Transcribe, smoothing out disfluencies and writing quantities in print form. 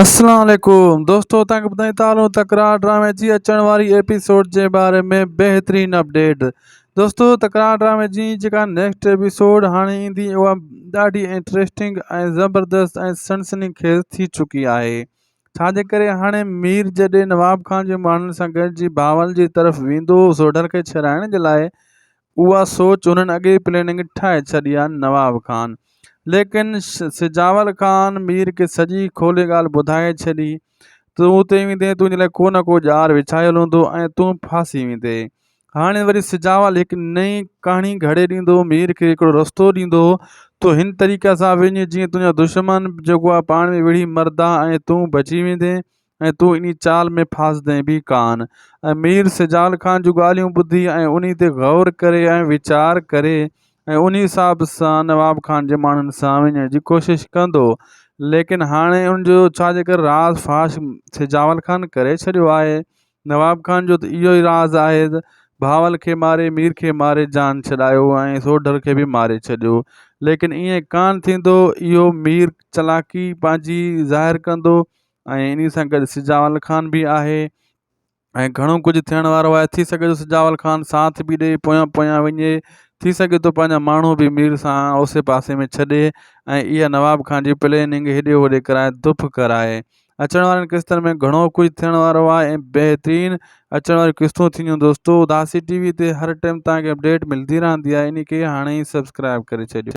अस्सलाम वालेकुम दोस्तों, तव्हांखे ॿुधाईं था हलूं तकरार ड्रामे जी अचण वारी एपिसोड जे बारे में बेहतरीन अपडेट। दोस्तों, तकरार ड्रामे जी जेका नेक्स्ट एपिसोड हाणे ईंदी उहा ॾाढी इंट्रस्टिंग ऐं ज़बरदस्त ऐं सनसनीखेज़ थी चुकी आहे। छाजे करे हाणे मीर जॾहिं नवाब खान जे माण्हुनि सां गॾिजी भावल जी तरफ़ वेंदो सोढर खे छॾाइण जे लाइ, उहा सोच उन्हनि अॻे प्लानिंग ठाहे छॾी आहे नवाब खान। लेकिन सिजावल खान मीर के सॼी खोले ॻाल्हि ॿुधाए छॾी। तूं उते वेंदे तुंहिंजे लाइ को न को ॼार विछायल हूंदो ऐं तूं फासी वेंदे। हाणे वरी सिजावल हिकु नई कहाणी घड़े ॾींदो, मीर खे हिकिड़ो रस्तो ॾींदो। तूं हिन तरीक़े सां वञ जीअं तुंहिंजा दुश्मन जेको आहे पाण में विढ़ी मरदा ऐं तूं बची वेंदे ऐं तूं इन चाल में फासदे बि कान। ऐं मीर सिजावल खान जूं ॻाल्हियूं ॿुधी ऐं उन ते गौर करे ऐं वीचार करे ऐं उन हिसाब सां नवाब खान जे माण्हुनि सां वञण जी कोशिशि कंदो। लेकिन हाणे उनजो छाजे करे राज़ फाश सिजावल खान करे छॾियो आहे। नवाब खान जो त इहो ई राज़ आहे त भावल खे मारे, मीर खे मारे जान छॾायो ऐं सोढर खे बि मारे छॾियो। लेकिन ईअं कान थींदो, इहो मीर चलाकी पंहिंजी ज़ाहिर कंदो ऐं इन सां गॾु सिजावल खान बि आहे ऐं घणो कुझु थियण वारो आहे। थी सघे थो सिजावल खान साथ बि ॾे, पोयां पोयां वञे। थी सघे थो पंहिंजा माण्हू बि मीर सां ओसे पासे में छॾे ऐं इहा नवाब खान जी प्लानिंग हेॾे होॾे कराए दुफ कराए। अचण वारनि क़िस्तनि में घणो कुझु थियण वारो आहे ऐं बहितरीन अचण वारियूं क़िस्तूं थींदियूं। दोस्तों, उदासी टीवी ते हर टाइम तव्हांखे अपडेट मिलंदी रहंदी आहे, इन खे हाणे ई सब्सक्राइब करे छॾियो।